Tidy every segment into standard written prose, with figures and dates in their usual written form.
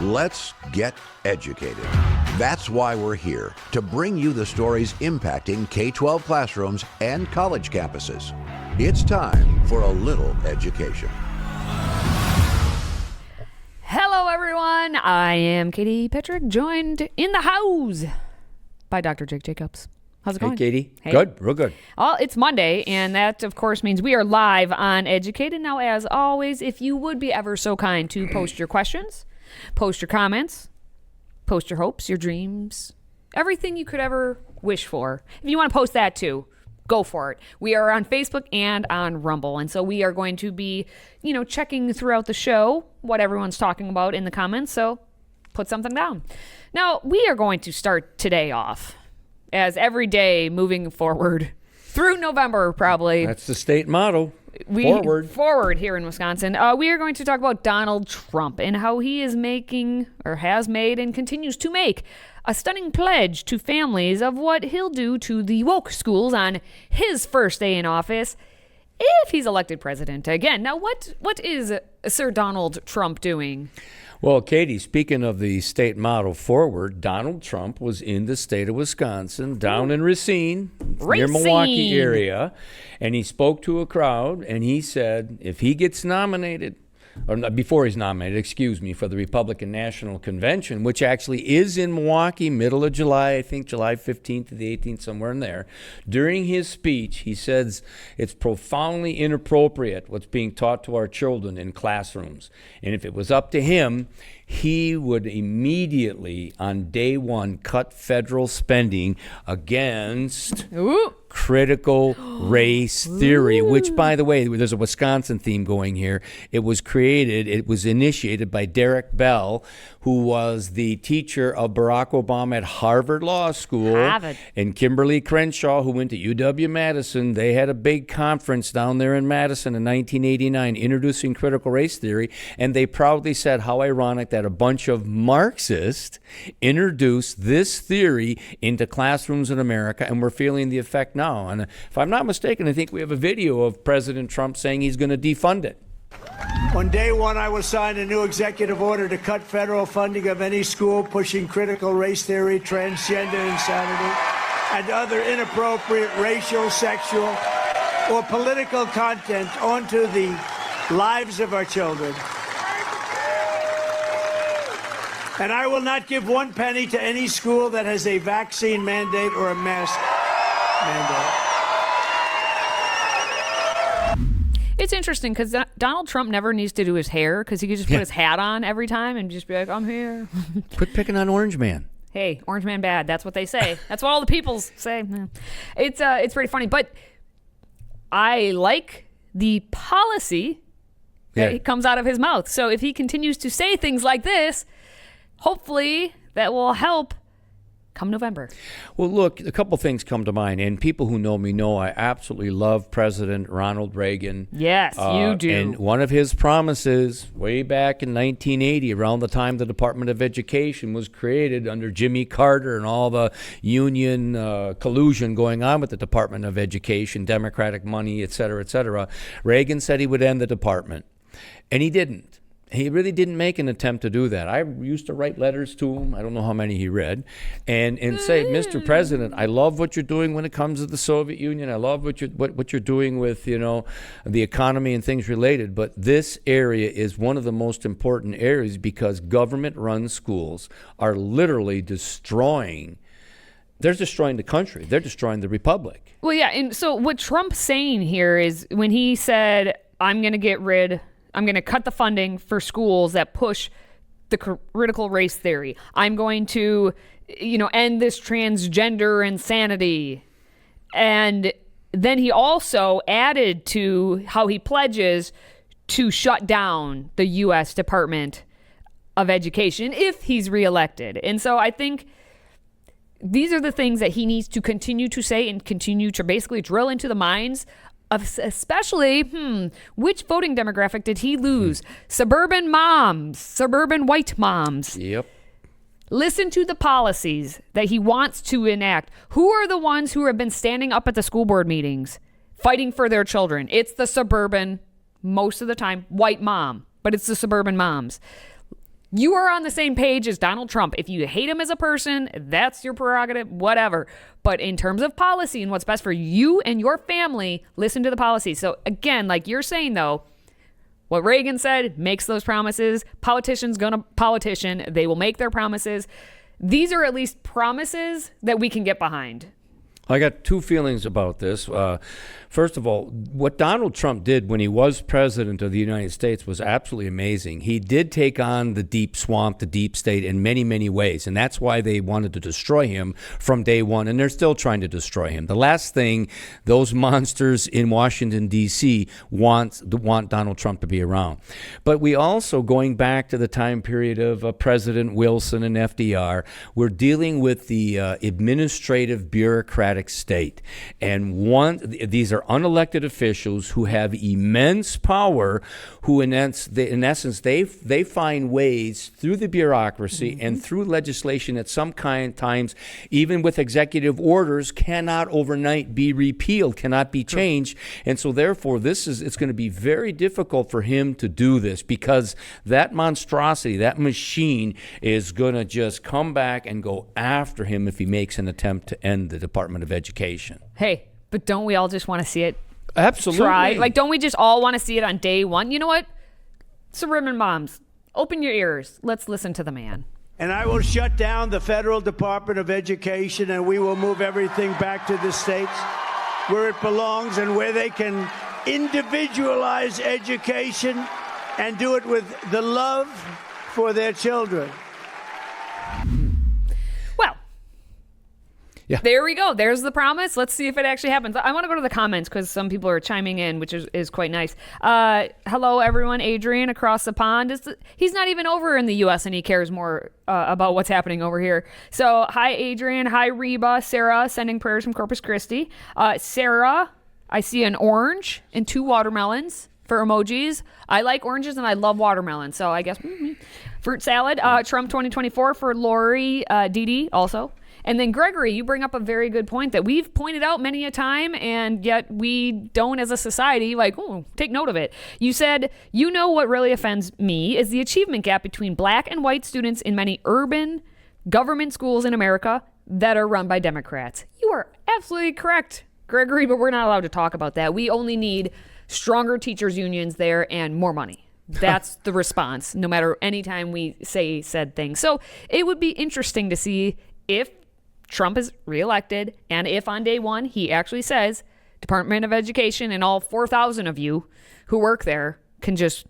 Let's get educated. That's why we're here, to bring you the stories impacting K-12 classrooms and college campuses. It's time for a little education. Hello, everyone. I am Katie Petrick, joined in the house by Dr. Jake Jacobs. How's it going? Hey, Katie. Hey. Good. Real good. Well, it's Monday, and that, of course, means we are live on Educated. Now, as always, if you would be ever so kind to post your questions, post your comments, post your hopes, your dreams, everything you could ever wish for. If you want to post that, too, go for it. We are on Facebook and on Rumble, and so we are going to be, checking throughout the show what everyone's talking about in the comments, so put something down. Now, we are going to start today off as every day moving forward through November, probably. That's the state motto. Forward here in Wisconsin. We are going to talk about Donald Trump and how he is making, or has made, and continues to make a stunning pledge to families of what he'll do to the woke schools on his first day in office if he's elected president again. Now, what is Sir Donald Trump doing? Well, Katie, speaking of the state motto forward, Donald Trump was in the state of Wisconsin, down in Racine, near Milwaukee area, and he spoke to a crowd, and he said if he gets nominated, or before he's nominated, for the Republican National Convention, which actually is in Milwaukee, middle of July, I think July 15th to the 18th, somewhere in there. During his speech, he says it's profoundly inappropriate what's being taught to our children in classrooms. And if it was up to him, he would immediately, on day one, cut federal spending against critical race theory, which, by the way, there's a Wisconsin theme going here. It was initiated by Derek Bell, who was the teacher of Barack Obama at Harvard Law School. And Kimberly Crenshaw, who went to UW-Madison. They had a big conference down there in Madison in 1989 introducing critical race theory, and they proudly said how ironic that a bunch of Marxists introduced this theory into classrooms in America, and we're feeling the effect now. And if I'm not mistaken, I think we have a video of President Trump saying he's going to defund it. On day one, I will sign a new executive order to cut federal funding of any school pushing critical race theory, transgender insanity, and other inappropriate racial, sexual, or political content onto the lives of our children. And I will not give one penny to any school that has a vaccine mandate or a mask mandate. It's interesting because Donald Trump never needs to do his hair because he could just put his hat on every time and just be like, I'm here. Quit picking on Orange Man. Hey, Orange Man bad. That's what they say. That's what all the people say. It's pretty funny. But I like the policy that comes out of his mouth. So if he continues to say things like this, hopefully that will help come November. Well, look, a couple things come to mind, and people who know me know I absolutely love President Ronald Reagan. Yes, you do. And one of his promises way back in 1980, around the time the Department of Education was created under Jimmy Carter and all the union collusion going on with the Department of Education, Democratic money, et cetera, Reagan said he would end the department, and he didn't. He really didn't make an attempt to do that. I used to write letters to him. I don't know how many he read, and say, Mr. President, I love what you're doing when it comes to the Soviet Union. I love what you're doing with the economy and things related. But this area is one of the most important areas because government-run schools are literally destroying. They're destroying the country. They're destroying the republic. Well, yeah, and so what Trump's saying here is when he said, I'm going to cut the funding for schools that push the critical race theory. I'm going to, end this transgender insanity. And then he also added to how he pledges to shut down the U.S. Department of Education if he's reelected. And so I think these are the things that he needs to continue to say and continue to basically drill into the minds of, especially, which voting demographic did he lose? Suburban moms, suburban white moms. Yep. Listen to the policies that he wants to enact. Who are the ones who have been standing up at the school board meetings fighting for their children? It's the suburban, most of the time, white mom, but it's the suburban moms. You are on the same page as Donald Trump. If you hate him as a person, that's your prerogative, whatever. But in terms of policy and what's best for you and your family, listen to the policy. So again, like you're saying though, what Reagan said makes those promises. Politicians gonna politician. They will make their promises. These are at least promises that we can get behind. I got two feelings about this. First of all, what Donald Trump did when he was president of the United States was absolutely amazing. He did take on the deep swamp, the deep state in many, many ways. And that's why they wanted to destroy him from day one. And they're still trying to destroy him. The last thing those monsters in Washington, D.C. want Donald Trump to be around. But we also, going back to the time period of President Wilson and FDR, we're dealing with the administrative bureaucratic state. And these are unelected officials who have immense power, who in essence they find ways through the bureaucracy and through legislation at some times, even with executive orders, cannot overnight be repealed, cannot be changed. And so therefore it's going to be very difficult for him to do this, because that monstrosity, that machine is going to just come back and go after him if he makes an attempt to end the Department of Education. Hey, but don't we all just want to see it? Absolutely. Try? Like, don't we just all want to see it on day one? You know what? Suburban moms, open your ears. Let's listen to the man. And I will shut down the federal Department of Education, and we will move everything back to the states where it belongs and where they can individualize education and do it with the love for their children. Well, yeah. There we go. There's the promise. Let's see if it actually happens. I want to go to the comments because some people are chiming in, which is quite nice. Hello, everyone. Adrian across the pond. He's not even over in the U.S. and he cares more about what's happening over here. So hi, Adrian. Hi, Reba. Sarah, sending prayers from Corpus Christi. Sarah, I see an orange and 2 watermelons for emojis. I like oranges and I love watermelons. So I guess fruit salad. Trump 2024 for Lori, Dee also. And then Gregory, you bring up a very good point that we've pointed out many a time, and yet we don't as a society, take note of it. You said, you know what really offends me is the achievement gap between black and white students in many urban government schools in America that are run by Democrats. You are absolutely correct, Gregory, but we're not allowed to talk about that. We only need stronger teachers unions there and more money. That's the response, no matter any time we say said thing. So it would be interesting to see if Trump is reelected, and if on day one he actually says Department of Education and all 4,000 of you who work there can just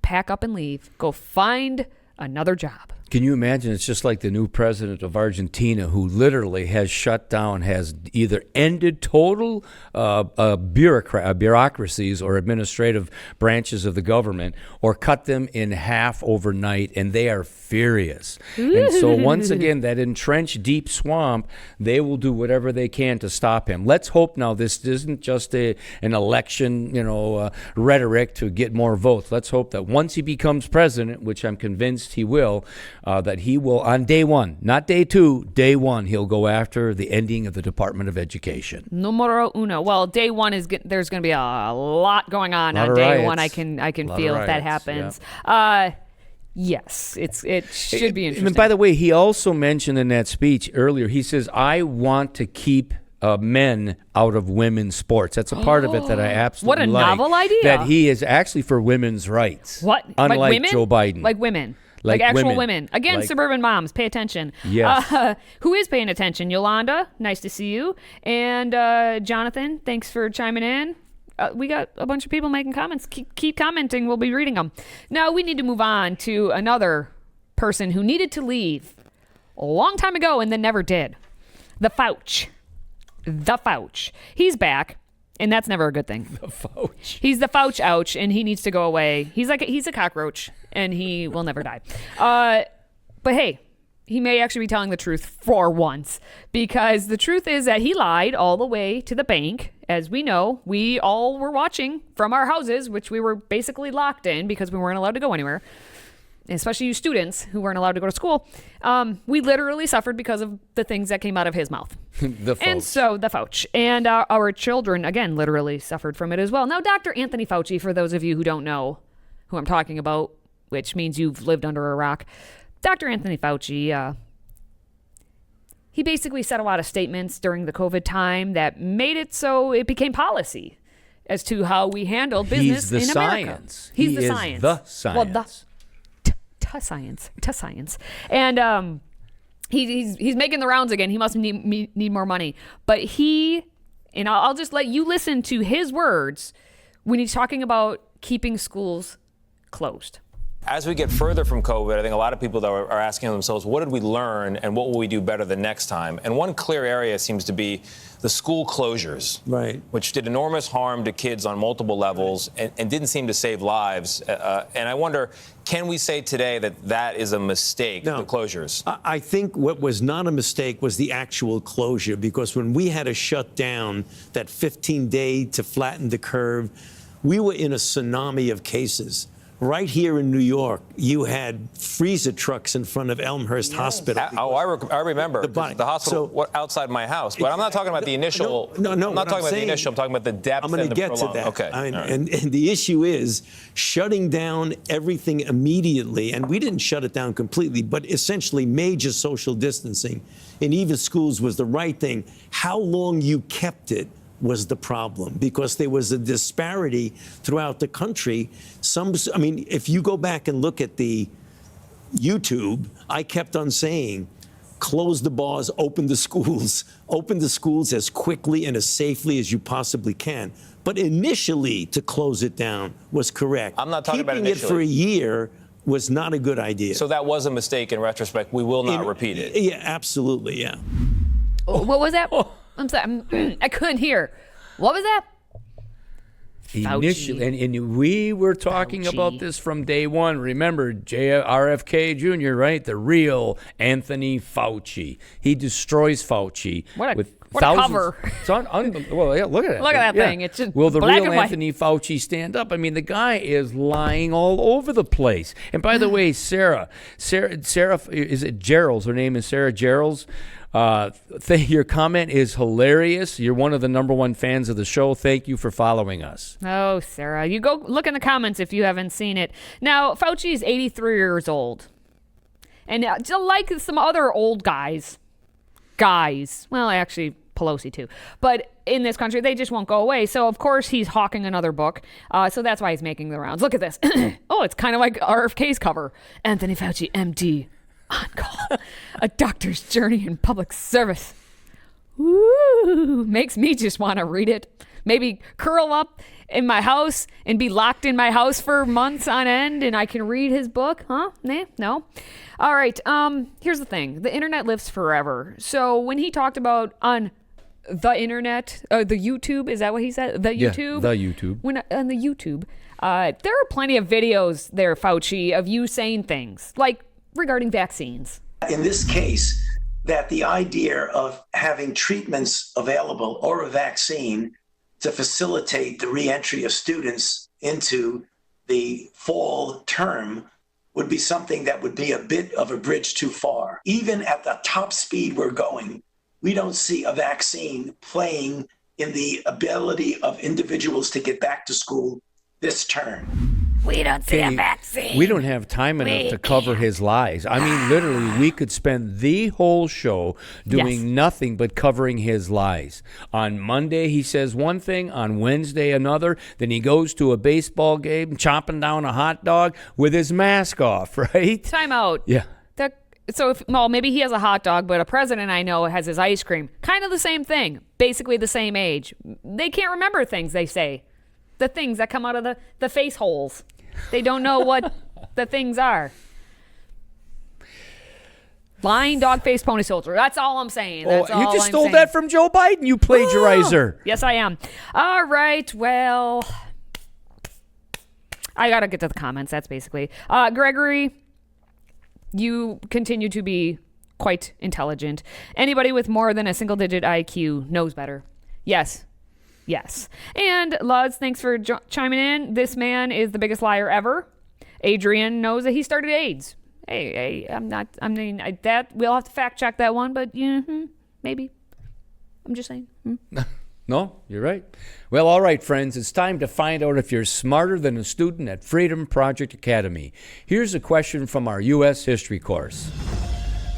pack up and leave, go find another job. Can you imagine? It's just like the new president of Argentina, who literally has shut down, has either ended total bureaucracies or administrative branches of the government, or cut them in half overnight, and they are furious. And so once again, that entrenched deep swamp, they will do whatever they can to stop him. Let's hope now this isn't just an election, rhetoric to get more votes. Let's hope that once he becomes president, which I'm convinced he will, that he will, on day one, not day two, day one, he'll go after the ending of the Department of Education. Numero uno. Well, day one there's going to be a lot going on day riots. one. I can feel if that happens. Yeah. Yes, it should be interesting. And by the way, he also mentioned in that speech earlier, he says, I want to keep men out of women's sports. That's a part of it that I absolutely like. What a novel idea. That he is actually for women's rights. What? Unlike like women? Joe Biden. Like women. Like actual women. Again, Like, suburban moms, pay attention. Yes. Who is paying attention? Yolanda, nice to see you. And Jonathan, thanks for chiming in. We got a bunch of people making comments. Keep commenting. We'll be reading them. Now, we need to move on to another person who needed to leave a long time ago and then never did. The Fauch. He's back. And that's never a good thing. The Fauch. He's the Fauch ouch, and he needs to go away. He's a cockroach, and he will never die. But hey, he may actually be telling the truth for once, because the truth is that he lied all the way to the bank. As we know, we all were watching from our houses, which we were basically locked in because we weren't allowed to go anywhere. Especially you students who weren't allowed to go to school. We literally suffered because of the things that came out of his mouth. The Fauch. And so the Fauch. And our children, again, literally suffered from it as well. Now, Dr. Anthony Fauci, for those of you who don't know who I'm talking about, which means you've lived under a rock. Dr. Anthony Fauci, he basically said a lot of statements during the COVID time that made it so it became policy as to how we handle business in America. Science. He's he the is science. The science. Well, science. And he's making the rounds again. He must need more money. But and I'll just let you listen to his words when he's talking about keeping schools closed. As we get further from COVID, I think a lot of people though are asking themselves, what did we learn and what will we do better the next time? And one clear area seems to be the school closures, right, which did enormous harm to kids on multiple levels and didn't seem to save lives. And I wonder, can we say today that is a mistake, the closures? I think what was not a mistake was the actual closure, because when we had to shut down that 15-day to flatten the curve, we were in a tsunami of cases. Right here in New York, you had freezer trucks in front of Elmhurst Hospital. I remember the hospital outside my house, but I'm not talking about the initial. No, I'm not talking about the initial. I'm talking about the depth. I'm going to get to that. Okay. And the issue is shutting down everything immediately, and we didn't shut it down completely, but essentially major social distancing in even schools was the right thing. How long you kept it was the problem, because there was a disparity throughout the country. If you go back and look at the YouTube, I kept on saying, close the bars, open the schools as quickly and as safely as you possibly can. But initially, to close it down was correct. I'm not talking about initially. Keeping it for a year was not a good idea. So that was a mistake in retrospect. We will not repeat it. Yeah, absolutely, yeah. What was that? I'm sorry, I couldn't hear. What was that? Initially, and we were talking about this from day one. Remember, RFK Jr., right? The real Anthony Fauci. He destroys Fauci. What a cover. It's well, yeah, look at it. Look at that thing. It's just Will the black real and white. Anthony Fauci stand up? I mean, the guy is lying all over the place. And by the way, Sarah, is it Gerald's? Her name is Sarah Gerald's. Your comment is hilarious. You're one of the #1 fans of the show. Thank you for following us. Oh, Sarah, you go look in the comments if you haven't seen it. Now, Fauci is 83 years old. And like some other old guys, well, actually, Pelosi too, but in this country, they just won't go away. So, of course, he's hawking another book. So that's why he's making the rounds. Look at this. Oh, it's kind of like RFK's cover. Anthony Fauci, MD. On call, a doctor's journey in public service. Woo! Makes me just want to read it. Maybe curl up in my house and be locked in my house for months on end, and I can read his book. Huh? Nah, no. All right. Here's the thing: the internet lives forever. So when he talked about on the internet, the YouTube, is that what he said? The YouTube. Yeah, the YouTube. On the YouTube, there are plenty of videos there, Fauci, of you saying things like regarding vaccines. In this case, that the idea of having treatments available or a vaccine to facilitate the reentry of students into the fall term would be something that would be a bit of a bridge too far. Even at the top speed we're going, we don't see a vaccine playing in the ability of individuals to get back to school this term. We don't see a vaccine. We don't have time enough to cover his lies. I mean, literally, we could spend the whole show doing nothing but covering his lies. On Monday, he says one thing. On Wednesday, another. Then he goes to a baseball game, chopping down a hot dog with his mask off, right? Time out. Yeah. Maybe he has a hot dog, but a president I know has his ice cream. Kind of the same thing. Basically the same age. They can't remember things, they say. The things that come out of the face holes. They don't know what the things are. Lying dog-faced pony soldier. That's all I'm saying. That's all you just I'm stole saying. that from Joe Biden, you plagiarizer. Yes, I am. All right, well, I got to get to the comments. That's basically. Gregory, you continue to be quite intelligent. Anybody with more than a single-digit IQ knows better. Yes. And Luz, thanks for chiming in. This man is the biggest liar ever. Adrian knows that he started AIDS. Hey, we'll have to fact check that one, but maybe. I'm just saying. No, you're right. Well, all right, friends, it's time to find out if you're smarter than a student at Freedom Project Academy. Here's a question from our U.S. history course.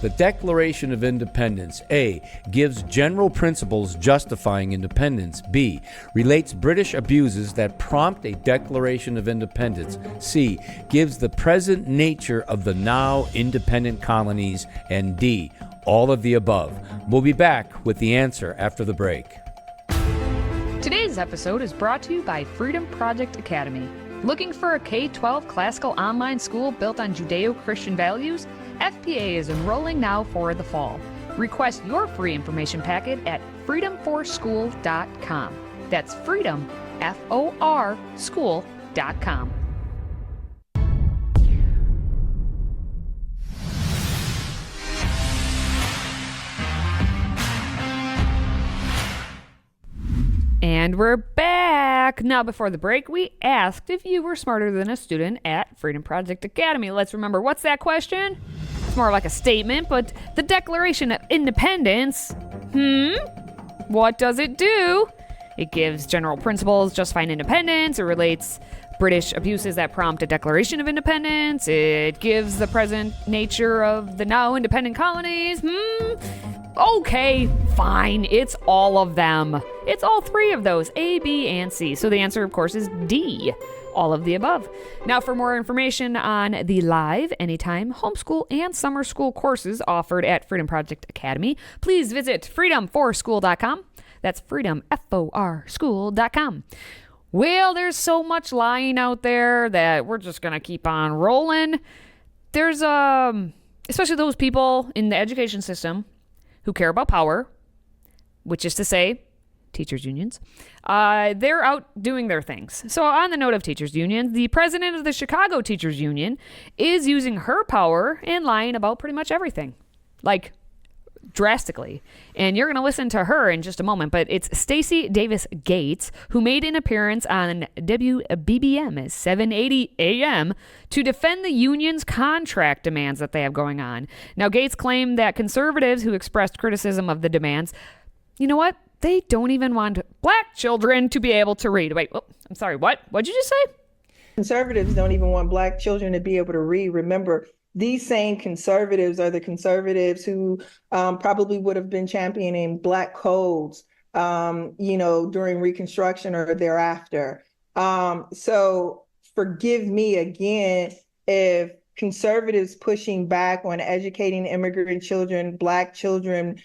The Declaration of Independence, A, gives general principles justifying independence. B, relates British abuses that prompt a Declaration of Independence. C, gives the present nature of the now independent colonies. And D, all of the above. We'll be back with the answer after the break. Today's episode is brought to you by Freedom Project Academy. Looking for a K-12 classical online school built on Judeo-Christian values? FPA is enrolling now for the fall. Request your free information packet at freedomforschool.com. That's freedom, F-O-R, school.com. And we're back. Now, before the break, we asked if you were smarter than a student at Freedom Project Academy. Let's remember, what's that question? It's more like a statement, but the Declaration of Independence, what does it do? It gives general principles justifying independence. It relates British abuses that prompt a Declaration of Independence. It gives the present nature of the now independent colonies. Okay, fine. It's all of them. It's all three of those, A, B, and C. So the answer, of course, is D, all of the above. Now, for more information on the live, anytime, homeschool, and summer school courses offered at Freedom Project Academy, please visit freedomforschool.com. That's freedom, F-O-R, school.com. Well, there's so much lying out there that we're just going to keep on rolling. There's, especially those people in the education system who care about power, which is to say, teachers' unions, they're out doing their things. So on the note of teachers' unions, the president of the Chicago Teachers Union is using her power and lying about pretty much everything. Like, drastically. And you're going to listen to her in just a moment, but it's Stacey Davis Gates, who made an appearance on WBBM at 780 AM to defend the union's contract demands that they have going on. Now, Gates claimed that conservatives who expressed criticism of the demands, you know what? They don't even want black children to be able to read. Wait, I'm sorry, what? What'd you just say? Conservatives don't even want black children to be able to read. Remember, these same conservatives are the conservatives who probably would have been championing black codes, during Reconstruction or thereafter. So forgive me again if conservatives pushing back on educating immigrant children, black children,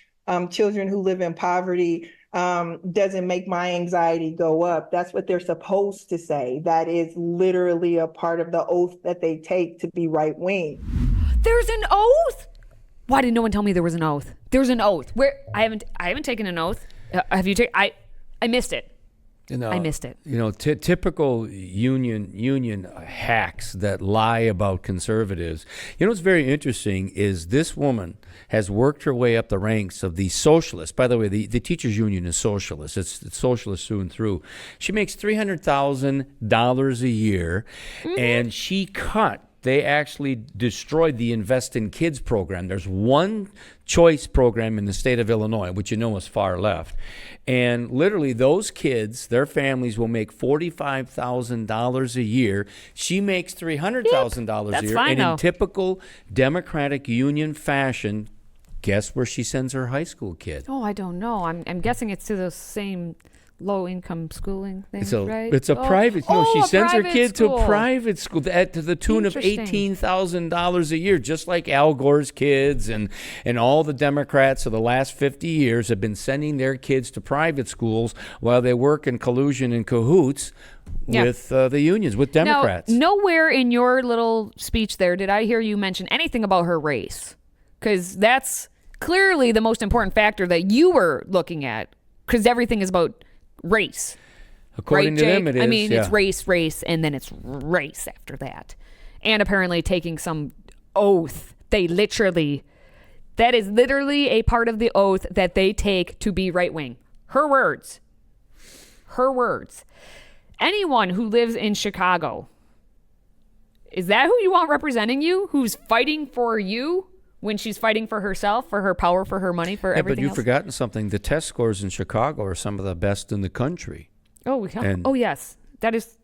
children who live in poverty doesn't make my anxiety go up. That's what they're supposed to say. That is literally a part of the oath that they take to be right wing. There's an oath? Why didn't no one tell me there was an oath? There's an oath. Where I haven't taken an oath. Have you taken? I missed it. I missed it. Typical union hacks that lie about conservatives. What's very interesting is this woman has worked her way up the ranks of the socialists. By the way, the teachers union is socialist. It's socialist through and through. She makes $300,000 a year, and they actually destroyed the Invest in Kids program. There's one choice program in the state of Illinois, which is far left. And literally those kids, their families will make $45,000 a year. She makes $300,000 a year. Fine, and though. in typical Democratic Union fashion, guess where she sends her high school kid? Oh, I don't know. I'm guessing it's to those same low-income schooling things, right? It's a private. She sends her kid to a private school to the tune of $18,000 a year, just like Al Gore's kids and all the Democrats of the last 50 years have been sending their kids to private schools while they work in collusion and cahoots with the unions, with Democrats. Now, nowhere in your little speech there did I hear you mention anything about her race, because that's clearly the most important factor that you were looking at, because everything is about race. According to them, it is. I mean, it's race, and then it's race after that. And apparently taking some oath. That is literally a part of the oath that they take to be right wing. Her words. Anyone who lives in Chicago, is that who you want representing you? Who's fighting for you? when she's fighting for herself, for her power, for her money, for everything but you've else. forgotten something. The test scores in Chicago are some of the best in the country. Oh, yes. That is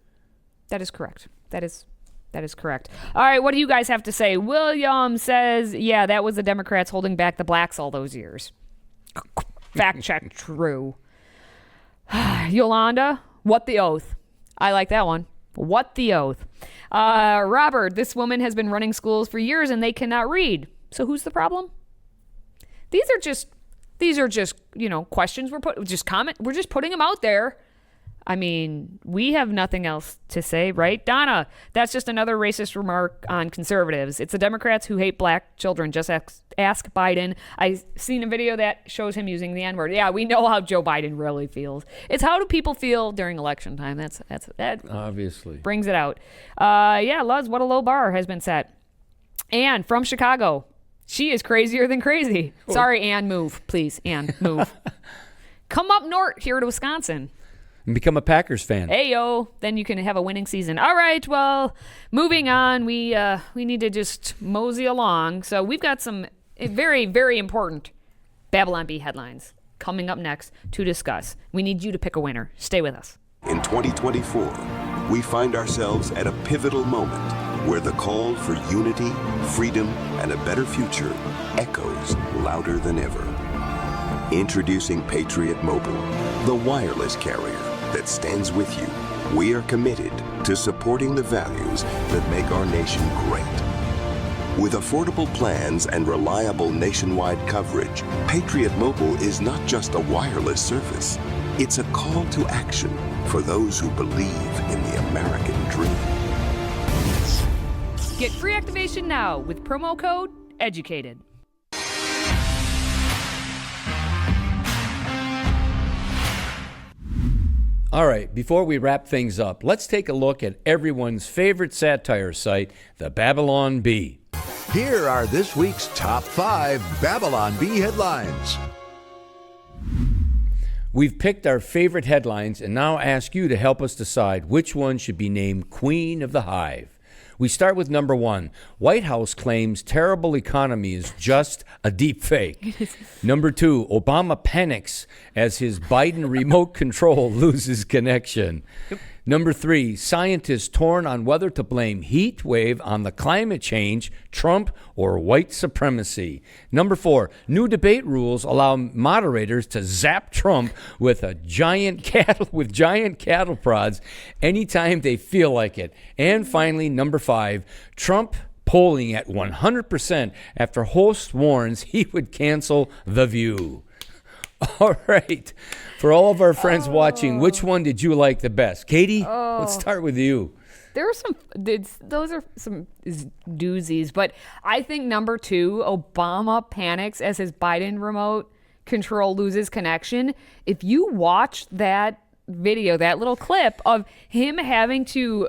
correct. That is correct. All right, what do you guys have to say? William says, yeah, that was the Democrats holding back the blacks all those years. Fact check, true. Yolanda, what the oath? I like that one. What the oath? Robert, this woman has been running schools for years and they cannot read. So who's the problem? These are just questions we're just putting them out there. I mean, we have nothing else to say, right? Donna, that's just another racist remark on conservatives. It's the Democrats who hate black children. Just ask Biden. I've seen a video that shows him using the N-word. Yeah, we know how Joe Biden really feels. It's how do people feel during election time. That obviously brings it out. Yeah, Luz, what a low bar has been set. Ann from Chicago. She is crazier than crazy. Sorry, Ann, move. Please, Ann, move. Come up north here to Wisconsin. And become a Packers fan. Hey, yo. Then you can have a winning season. All right, well, moving on. We need to just mosey along. So we've got some very, very important Babylon Bee headlines coming up next to discuss. We need you to pick a winner. Stay with us. In 2024, we find ourselves at a pivotal moment where the call for unity, freedom, and a better future echoes louder than ever. Introducing Patriot Mobile, the wireless carrier that stands with you. We are committed to supporting the values that make our nation great. With affordable plans and reliable nationwide coverage, Patriot Mobile is not just a wireless service. It's a call to action for those who believe in the American dream. Get free activation now with promo code EDUCATED. All right, before we wrap things up, let's take a look at everyone's favorite satire site, the Babylon Bee. Here are this week's top 5 Babylon Bee headlines. We've picked our favorite headlines and now ask you to help us decide which one should be named Queen of the Hive. We start with number 1. White House claims terrible economy is just a deep fake. Number 2, Obama panics as his Biden remote control loses connection. Number 3, scientists torn on whether to blame heat wave on the climate change, Trump, or white supremacy. Number 4, new debate rules allow moderators to zap Trump with giant cattle prods anytime they feel like it. And finally, number 5, Trump polling at 100% after host warns he would cancel The View. All right. For all of our friends watching, which one did you like the best? Katie, let's start with you. There are those are some doozies, but I think number 2, Obama panics as his Biden remote control loses connection. If you watch that video, that little clip of him having to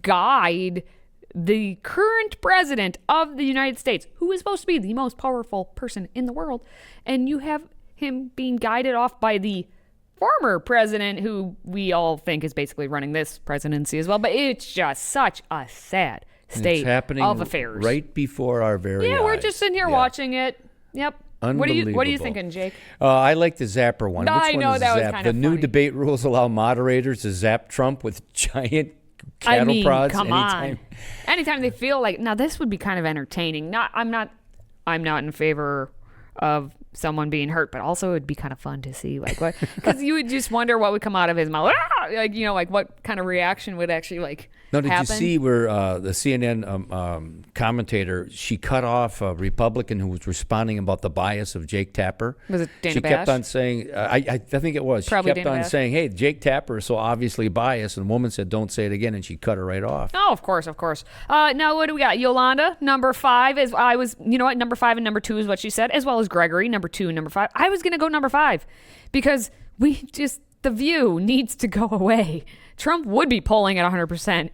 guide the current president of the United States, who is supposed to be the most powerful person in the world, and you have him being guided off by the former president, who we all think is basically running this presidency as well. But it's just such a sad state of affairs. Right before our very eyes. Yeah, we're just sitting here watching it. Yep. What are you thinking, Jake? I like the zapper one. I Which know, one is that was zap? kind The of new funny. debate rules allow moderators to zap Trump with giant cattle prods come anytime. on. Anytime they feel like, now this would be kind of entertaining. I'm not in favor of someone being hurt, but also it'd be kind of fun to see, like, what, because you would just wonder what would come out of his mouth, like what kind of reaction would actually No, did happen? you see where the CNN commentator, she cut off a Republican who was responding about the bias of Jake Tapper? Was it Dana She Bash? kept on saying, I think it was. Probably she kept Dana on Bash. saying, hey, Jake Tapper is so obviously biased, and the woman said, don't say it again, and she cut her right off. Oh, of course. Now, what do we got? Yolanda, number 5 is, number 5 and number 2 is what she said, as well as Gregory, number 2 and number 5. I was going to go number 5 because The View needs to go away. Trump would be polling at 100%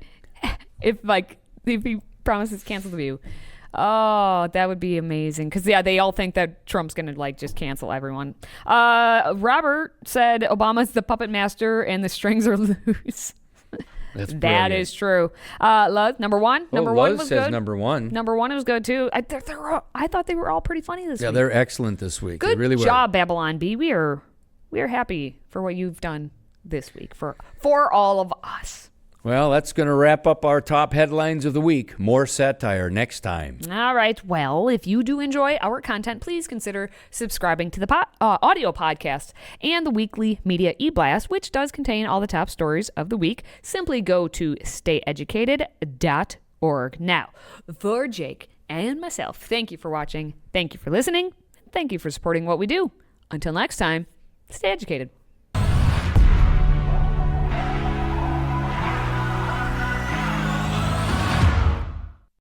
if he promises cancel The View. Oh, that would be amazing. Because, they all think that Trump's going to, just cancel everyone. Robert said Obama's the puppet master and the strings are loose. That's That brilliant. is true. Love, number one. Number one Luz was says good. number one. Number one was good too. I thought they were all pretty funny this Yeah, week. they're excellent this week. Good They really were. job, Babylon Bee. We are happy for what you've done this week for all of us. Well, that's going to wrap up our top headlines of the week. More satire next time. All right. Well, if you do enjoy our content, please consider subscribing to the audio podcast and the weekly media e-blast, which does contain all the top stories of the week. Simply go to stayeducated.org. Now, for Jake and myself, thank you for watching. Thank you for listening. Thank you for supporting what we do. Until next time, stay educated.